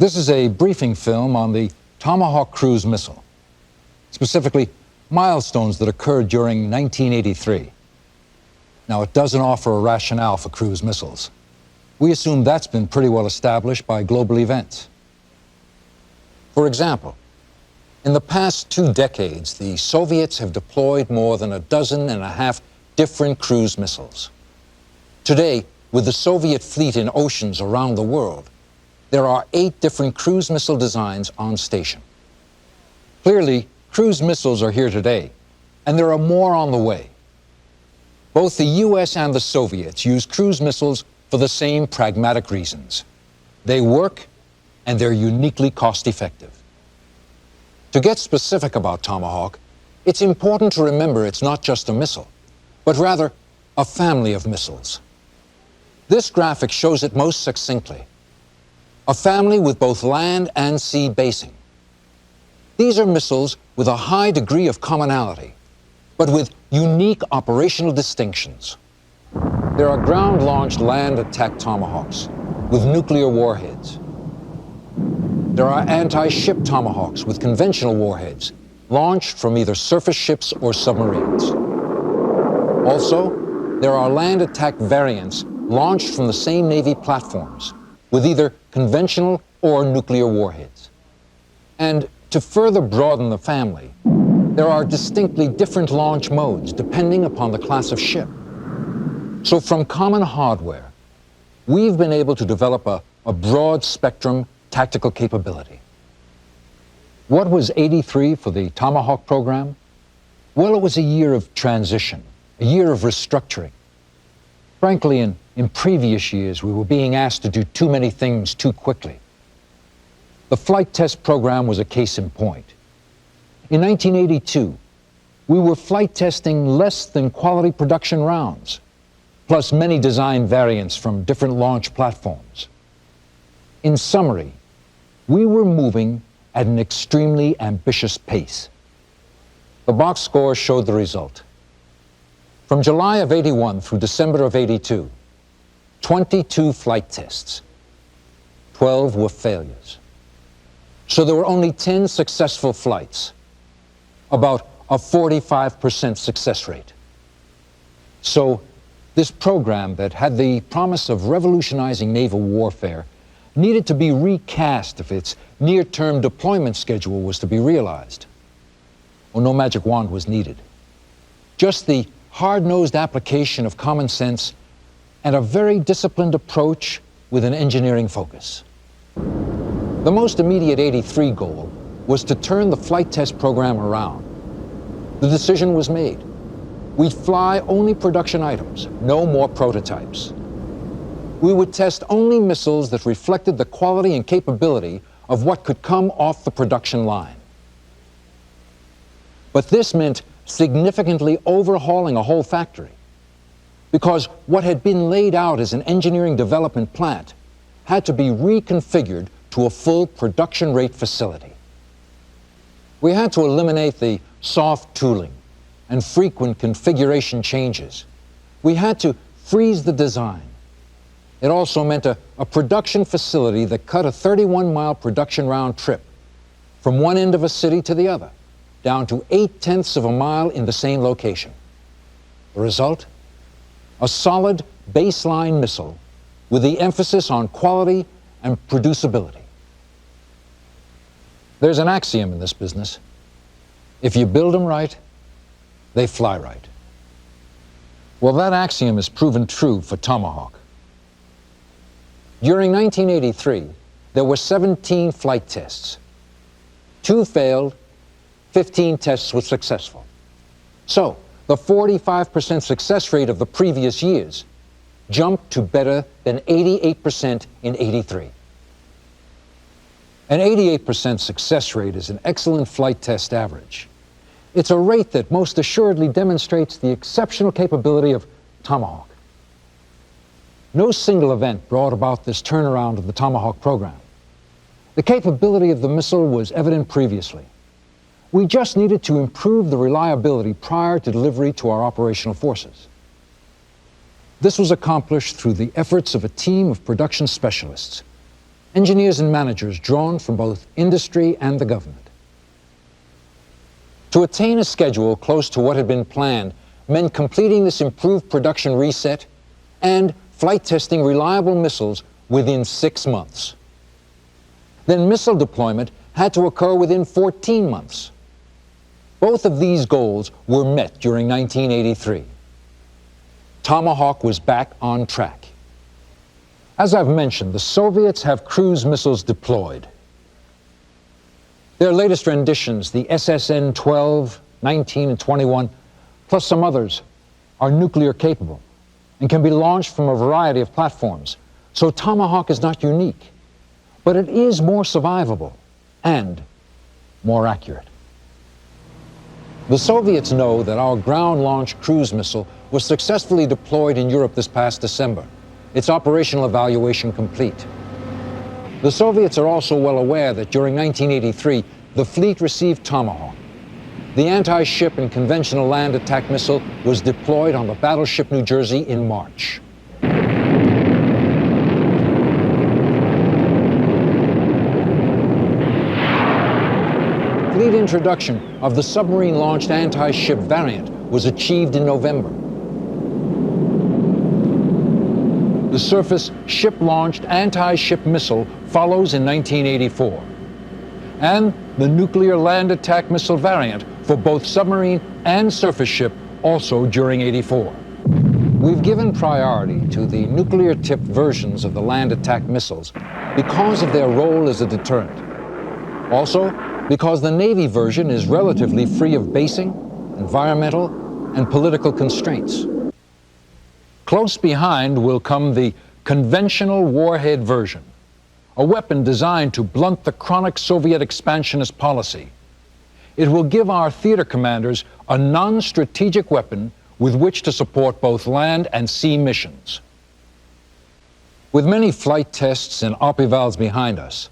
This is a briefing film on the Tomahawk cruise missile, specifically milestones that occurred during 1983. Now, it doesn't offer a rationale for cruise missiles. We assume that's been pretty well established by global events. For example, in the past 2 decades, the Soviets have deployed more than 12.5 different cruise missiles. Today, with the Soviet fleet in oceans around the world, there are 8 different cruise missile designs on station. Clearly, cruise missiles are here today, and there are more on the way. Both the US and the Soviets use cruise missiles for the same pragmatic reasons. They work, and they're uniquely cost-effective. To get specific about Tomahawk, it's important to remember it's not just a missile, but rather a family of missiles. This graphic shows it most succinctly. A family with both land and sea basing. These are missiles with a high degree of commonality, but with unique operational distinctions. There are ground-launched land attack Tomahawks with nuclear warheads. There are anti-ship Tomahawks with conventional warheads launched from either surface ships or submarines. Also, there are land attack variants launched from the same Navy platforms with either conventional or nuclear warheads. And to further broaden the family, there are distinctly different launch modes depending upon the class of ship. So from common hardware, we've been able to develop a broad spectrum tactical capability. What was '83 for the Tomahawk program? Well, it was a year of transition, a year of restructuring. Frankly, in previous years, we were being asked to do too many things too quickly. The flight test program was a case in point. In 1982, we were flight testing less than quality production rounds, plus many design variants from different launch platforms. In summary, we were moving at an extremely ambitious pace. The box scores showed the result. From July of '81 through December of '82, 22 flight tests. 12 were failures. So there were only 10 successful flights, about a 45% success rate. So this program that had the promise of revolutionizing naval warfare needed to be recast if its near-term deployment schedule was to be realized. Well, no magic wand was needed. Just the hard-nosed application of common sense and a very disciplined approach with an engineering focus. The most immediate '83 goal was to turn the flight test program around. The decision was made. We'd fly only production items, no more prototypes. We would test only missiles that reflected the quality and capability of what could come off the production line. But this meant significantly overhauling a whole factory, because what had been laid out as an engineering development plant had to be reconfigured to a full production rate facility. We had to eliminate the soft tooling and frequent configuration changes. We had to freeze the design. It also meant a production facility that cut a 31-mile production round trip from one end of a city to the other, down to 0.8 of a mile in the same location. The result? A solid baseline missile with the emphasis on quality and producibility. There's an axiom in this business. If you build them right, they fly right. Well, that axiom is proven true for Tomahawk. During 1983, there were 17 flight tests. 2 failed, 15 tests were successful. So, the 45% success rate of the previous years jumped to better than 88% in '83. An 88% success rate is an excellent flight test average. It's a rate that most assuredly demonstrates the exceptional capability of Tomahawk. No single event brought about this turnaround of the Tomahawk program. The capability of the missile was evident previously. We just needed to improve the reliability prior to delivery to our operational forces. This was accomplished through the efforts of a team of production specialists engineers and managers drawn from both industry and the government. To attain a schedule close to what had been planned meant completing this improved production reset and flight testing reliable missiles within 6 months. Then missile deployment had to occur within 14 months. Both of these goals were met during 1983. Tomahawk was back on track. As I've mentioned, the Soviets have cruise missiles deployed. Their latest renditions, the SSN-12, 19, and 21, plus some others, are nuclear capable and can be launched from a variety of platforms. So Tomahawk is not unique, but it is more survivable and more accurate. The Soviets know that our ground-launched cruise missile was successfully deployed in Europe this past December, its operational evaluation complete. The Soviets are also well aware that during 1983, the fleet received Tomahawk. The anti-ship and conventional land attack missile was deployed on the battleship New Jersey in March. Fleet introduction of the submarine-launched anti-ship variant was achieved in November. The surface ship-launched anti-ship missile follows in 1984. And the nuclear land attack missile variant for both submarine and surface ship also during '84. We've given priority to the nuclear-tipped versions of the land attack missiles because of their role as a deterrent. Also, because the Navy version is relatively free of basing, environmental, and political constraints. Close behind will come the conventional warhead version, a weapon designed to blunt the chronic Soviet expansionist policy. It will give our theater commanders a non-strategic weapon with which to support both land and sea missions. With many flight tests and op evals behind us,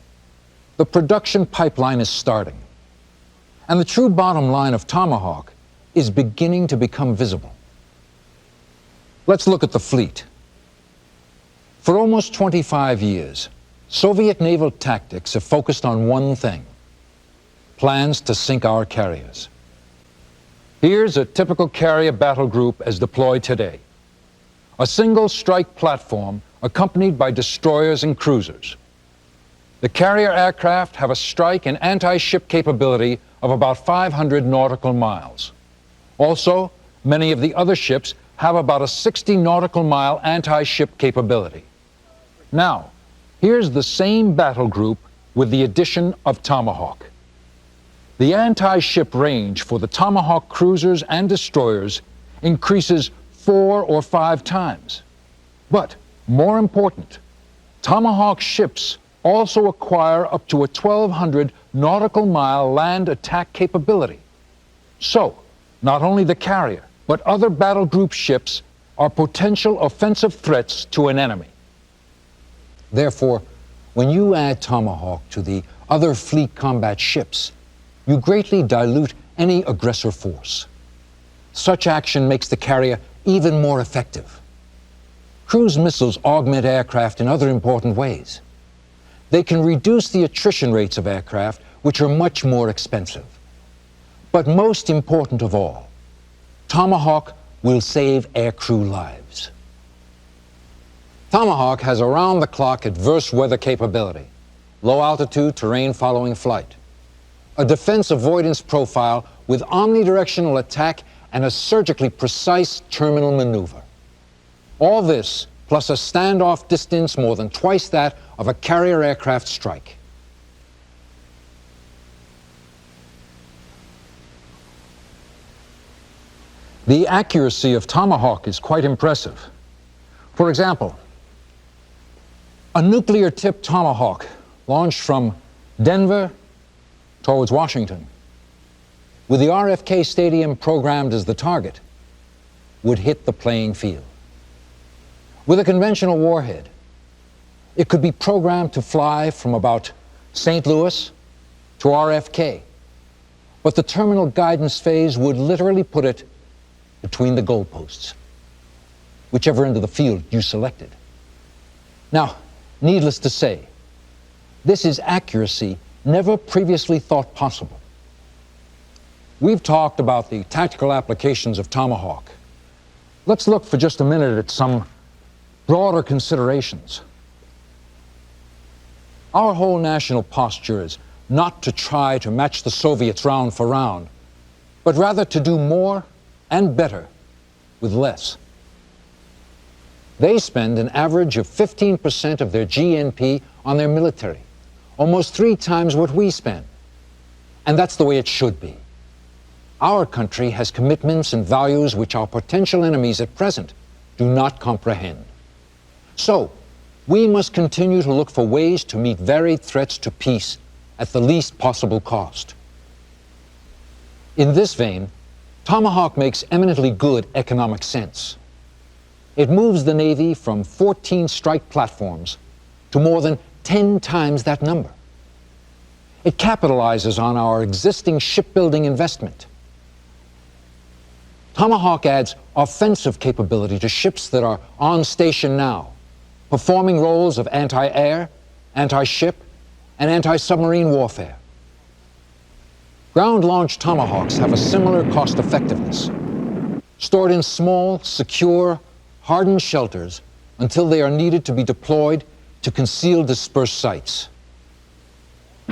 the production pipeline is starting, and the true bottom line of Tomahawk is beginning to become visible. Let's look at the fleet. For almost 25 years, Soviet naval tactics have focused on one thing: plans to sink our carriers. Here's a typical carrier battle group as deployed today. A single strike platform accompanied by destroyers and cruisers. The carrier aircraft have a strike and anti-ship capability of about 500 nautical miles. Also, many of the other ships have about a 60 nautical mile anti-ship capability. Now, here's the same battle group with the addition of Tomahawk. The anti-ship range for the Tomahawk cruisers and destroyers increases 4 or 5 times. But, more important, Tomahawk ships also acquire up to a 1,200 nautical mile land attack capability. So, not only the carrier, but other battle group ships are potential offensive threats to an enemy. Therefore, when you add Tomahawk to the other fleet combat ships, you greatly dilute any aggressor force. Such action makes the carrier even more effective. Cruise missiles augment aircraft in other important ways. They can reduce the attrition rates of aircraft, which are much more expensive. But most important of all, Tomahawk will save aircrew lives. Tomahawk has around-the-clock adverse weather capability, low-altitude terrain following flight, a defense avoidance profile with omnidirectional attack and a surgically precise terminal maneuver. All this plus a standoff distance more than twice that of a carrier aircraft strike. The accuracy of Tomahawk is quite impressive. For example, a nuclear-tipped Tomahawk launched from Denver towards Washington, with the RFK Stadium programmed as the target, would hit the playing field. With a conventional warhead, it could be programmed to fly from about St. Louis to RFK, but the terminal guidance phase would literally put it between the goalposts, whichever end of the field you selected. Now, needless to say, This is accuracy never previously thought possible. We've talked about the tactical applications of Tomahawk. Let's look for just a minute at some broader considerations. Our whole national posture is not to try to match the Soviets round for round, but rather to do more and better with less. They spend an average of 15% of their GNP on their military, almost 3 times what we spend. And that's the way it should be. Our country has commitments and values which our potential enemies at present do not comprehend. So, we must continue to look for ways to meet varied threats to peace at the least possible cost. In this vein, Tomahawk makes eminently good economic sense. It moves the Navy from 14 strike platforms to more than 10 times that number. It capitalizes on our existing shipbuilding investment. Tomahawk adds offensive capability to ships that are on station now, performing roles of anti-air, anti-ship, and anti-submarine warfare. Ground-launched Tomahawks have a similar cost-effectiveness, stored in small, secure, hardened shelters until they are needed to be deployed to conceal dispersed sites.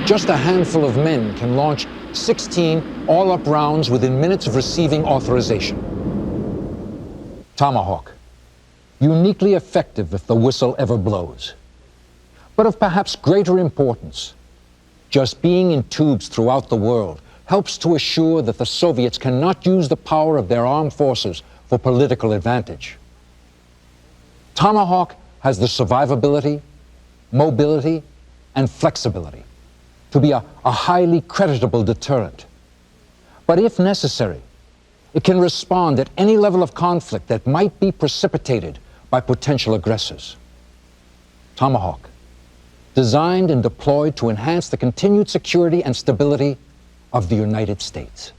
Just a handful of men can launch 16 all-up rounds within minutes of receiving authorization. Tomahawk, uniquely effective if the whistle ever blows. But of perhaps greater importance, just being in tubes throughout the world helps to assure that the Soviets cannot use the power of their armed forces for political advantage. Tomahawk has the survivability, mobility, and flexibility to be a highly creditable deterrent. But if necessary, it can respond at any level of conflict that might be precipitated by potential aggressors. Tomahawk, designed and deployed to enhance the continued security and stability of the United States.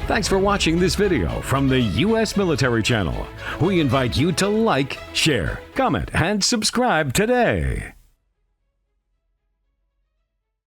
Thanks for watching this video from the U.S. Military Channel. We invite you to like, share, comment, and subscribe today.